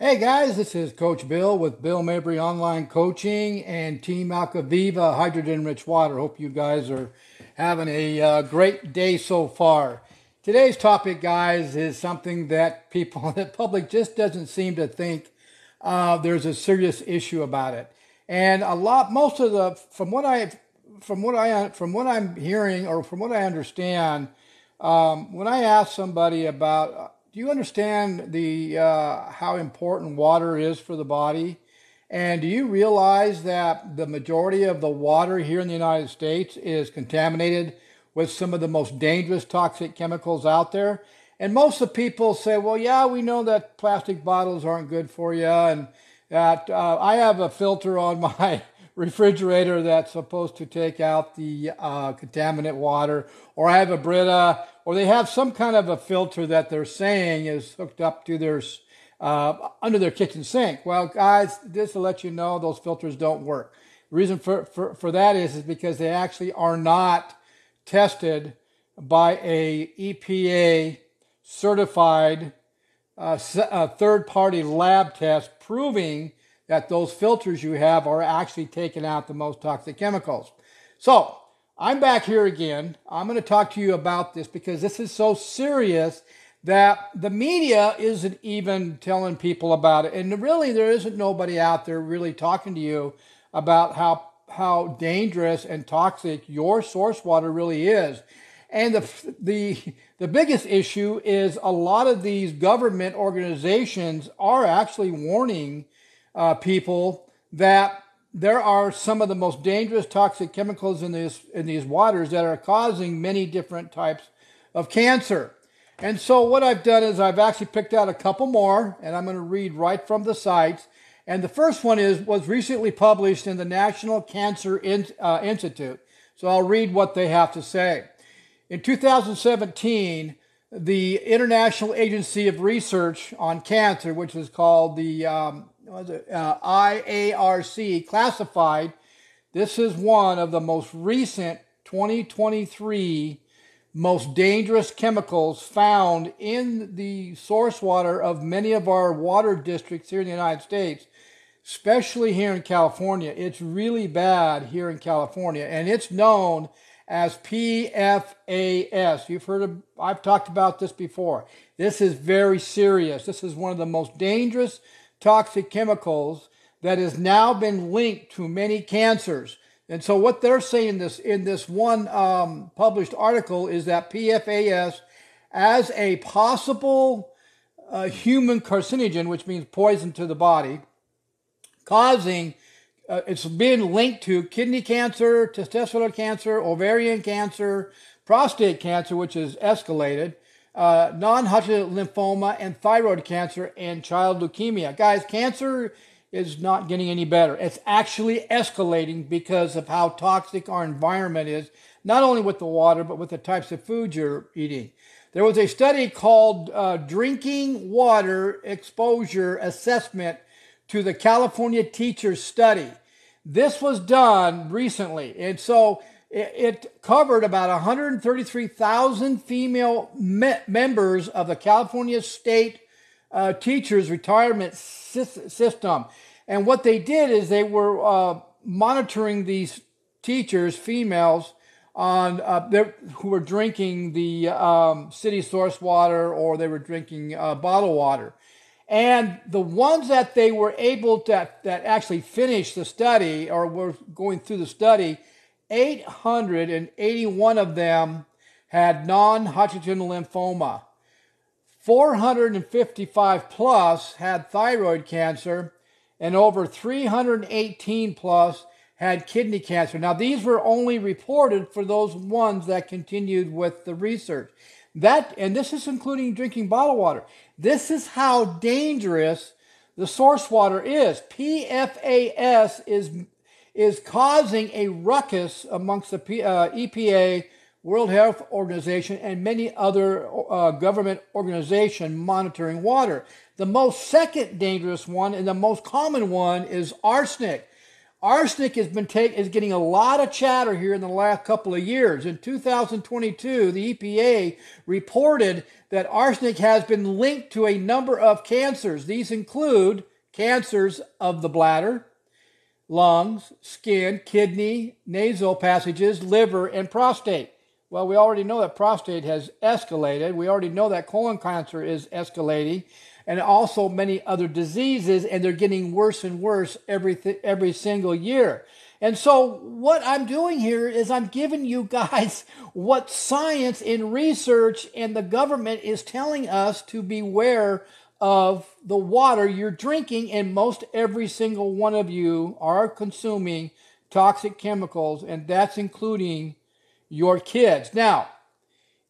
Hey guys, this is Coach Bill with Bill Mabry Online Coaching and Team Alcaviva Hydrogen Rich Water. Hope you guys are having a great day so far. Today's topic, guys, is something that the public just doesn't seem to think there's a serious issue about it. And from what I'm hearing or from what I understand, when I ask somebody about do you understand how important water is for the body? And do you realize that the majority of the water here in the United States is contaminated with some of the most dangerous toxic chemicals out there? And most of the people say, well, yeah, we know that plastic bottles aren't good for you, and that I have a filter on my refrigerator that's supposed to take out the contaminant water, or I have a Brita, or they have some kind of a filter that they're saying is hooked up to their under their kitchen sink. Well, guys, just to let you know, those filters don't work. The reason for that is because they actually are not tested by a EPA certified third-party lab test proving that those filters you have are actually taking out the most toxic chemicals. So I'm back here again. I'm going to talk to you about this because this is so serious that the media isn't even telling people about it. And really, there isn't nobody out there really talking to you about how dangerous and toxic your source water really is. And the biggest issue is a lot of these government organizations are actually warning people that there are some of the most dangerous toxic chemicals in these waters that are causing many different types of cancer. And so what I've done is I've actually picked out a couple more, and I'm going to read right from the sites. And the first one was recently published in the National Cancer Institute. So I'll read what they have to say. In 2017, the International Agency of Research on Cancer, which is called the IARC, classified this is one of the most recent 2023 most dangerous chemicals found in the source water of many of our water districts here in the United States, especially here in California. It's really bad here in California, and it's known as PFAS. I've talked about this before. This is very serious. This is one of the most dangerous toxic chemicals that has now been linked to many cancers. And so what they're saying in this one published article is that PFAS, as a possible human carcinogen, which means poison to the body, it's been linked to kidney cancer, testicular cancer, ovarian cancer, prostate cancer, which is escalated, Non-Hodgkin Lymphoma, and thyroid cancer, and child leukemia. Guys, cancer is not getting any better. It's actually escalating because of how toxic our environment is, not only with the water, but with the types of food you're eating. There was a study called Drinking Water Exposure Assessment to the California Teachers Study. This was done recently, and so it covered about 133,000 female members of the California State Teachers Retirement System. And what they did is they were monitoring these teachers, females, who were drinking the city source water, or they were drinking bottled water. And the ones that they were able to that actually finished the study or were going through the study, 881 of them had non-Hodgkin lymphoma. 455 plus had thyroid cancer, and over 318 plus had kidney cancer. Now, these were only reported for those ones that continued with the research. And this is including drinking bottled water. This is how dangerous the source water is. PFAS is causing a ruckus amongst the EPA, World Health Organization, and many other government organizations monitoring water. The second dangerous one and the most common one is arsenic. Arsenic is getting a lot of chatter here in the last couple of years. In 2022, the EPA reported that arsenic has been linked to a number of cancers. These include cancers of the bladder, lungs, skin, kidney, nasal passages, liver, and prostate. Well, we already know that prostate has escalated. We already know that colon cancer is escalating, and also many other diseases, and they're getting worse and worse every single year. And so what I'm doing here is I'm giving you guys what science and research and the government is telling us to beware of the water you're drinking, and most every single one of you are consuming toxic chemicals, and that's including your kids. Now,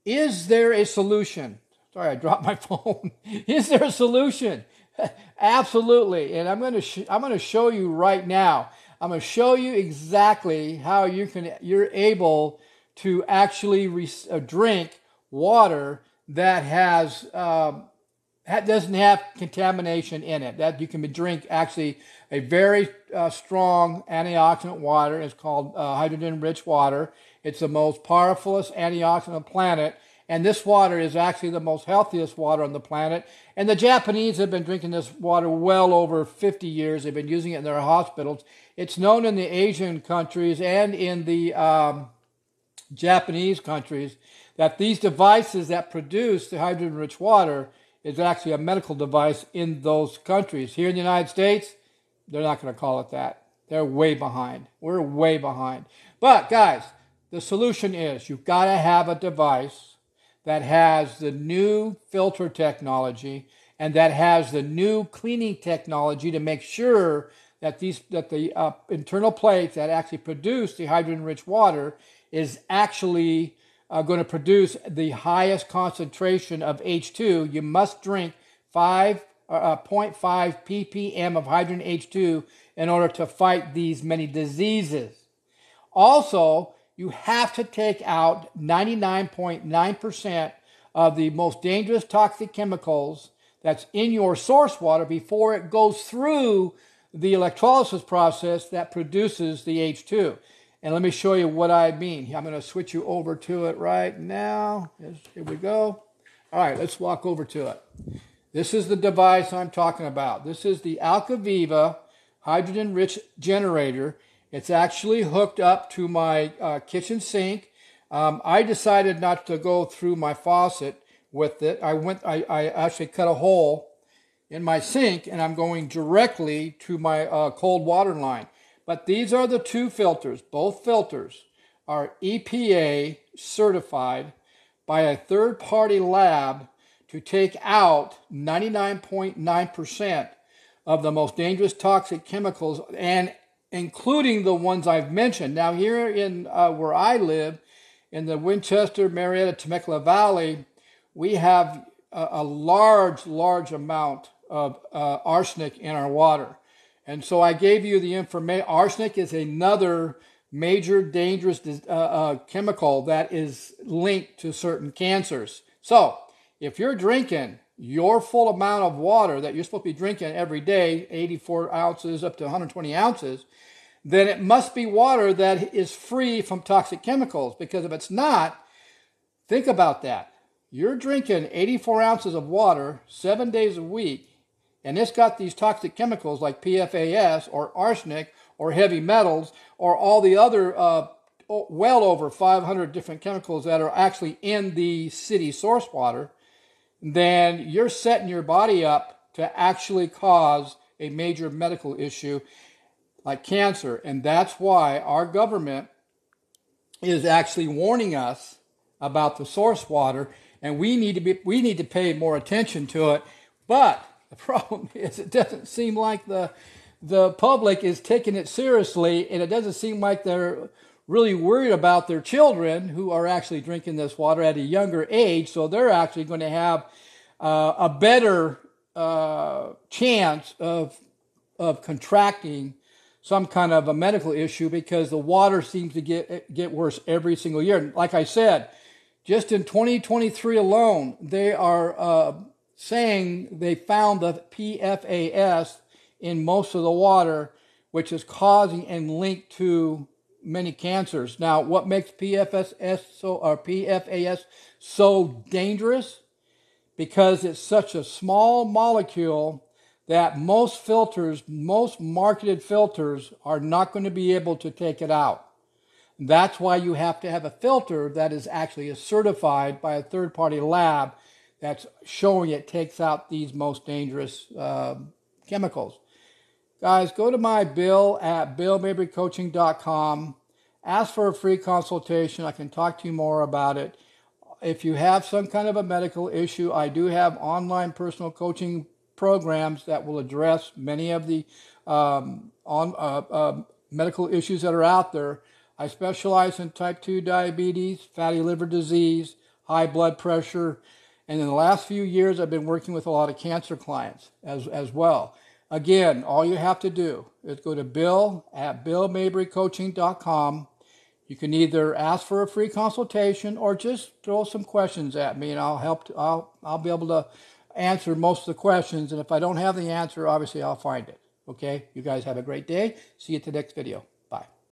is there a solution? Sorry, I dropped my phone. Is there a solution? Absolutely, and I'm going to show you right now. I'm going to show you exactly how you're able to actually drink water that doesn't have contamination in it. That you can drink actually a very strong antioxidant water. It's called hydrogen-rich water. It's the most powerful antioxidant on the planet. And this water is actually the most healthiest water on the planet. And the Japanese have been drinking this water well over 50 years. They've been using it in their hospitals. It's known in the Asian countries and in the Japanese countries that these devices that produce the hydrogen-rich water is actually a medical device in those countries. Here in the United States, they're not going to call it that. They're way behind. We're way behind. But guys, the solution is you've got to have a device that has the new filter technology and that has the new cleaning technology to make sure that the internal plates that actually produce the hydrogen-rich water is actually going to produce the highest concentration of H2. You must drink 0.5 ppm of hydrogen H2 in order to fight these many diseases. Also, you have to take out 99.9% of the most dangerous toxic chemicals that's in your source water before it goes through the electrolysis process that produces the H2. And let me show you what I mean. I'm going to switch you over to it right now. Here we go. All right, let's walk over to it. This is the device I'm talking about. This is the Alcaviva hydrogen-rich generator. It's actually hooked up to my kitchen sink. I decided not to go through my faucet with it. I actually cut a hole in my sink, and I'm going directly to my cold water line. But these are the two filters. Both filters are EPA certified by a third-party lab to take out 99.9% of the most dangerous toxic chemicals, and including the ones I've mentioned. Now, here in where I live, in the Winchester, Marietta, Temecula Valley, we have a large amount of arsenic in our water. And so I gave you the information. Arsenic is another major dangerous chemical that is linked to certain cancers. So if you're drinking your full amount of water that you're supposed to be drinking every day, 84 ounces up to 120 ounces, then it must be water that is free from toxic chemicals. Because if it's not, think about that. You're drinking 84 ounces of water 7 days a week, and it's got these toxic chemicals like PFAS or arsenic or heavy metals or all the other well over 500 different chemicals that are actually in the city source water, then you're setting your body up to actually cause a major medical issue like cancer. And that's why our government is actually warning us about the source water, and we need to pay more attention to it. But the problem is it doesn't seem like the public is taking it seriously, and it doesn't seem like they're really worried about their children who are actually drinking this water at a younger age. So they're actually going to have a better chance of contracting some kind of a medical issue, because the water seems to get worse every single year. And like I said, just in 2023 alone, they are saying they found the PFAS in most of the water, which is causing and linked to many cancers. Now, what makes PFAS so dangerous? Because it's such a small molecule that most filters, most marketed filters, are not going to be able to take it out. That's why you have to have a filter that is actually certified by a third-party lab that's showing it takes out these most dangerous chemicals. Guys, go to my bill at billmabrycoaching.com. Ask for a free consultation. I can talk to you more about it. If you have some kind of a medical issue, I do have online personal coaching programs that will address many of the medical issues that are out there. I specialize in type 2 diabetes, fatty liver disease, high blood pressure, and in the last few years, I've been working with a lot of cancer clients as well. Again, all you have to do is go to bill at billmabrycoaching.com. You can either ask for a free consultation or just throw some questions at me, and I'll be able to answer most of the questions. And if I don't have the answer, obviously I'll find it. Okay? You guys have a great day. See you at the next video.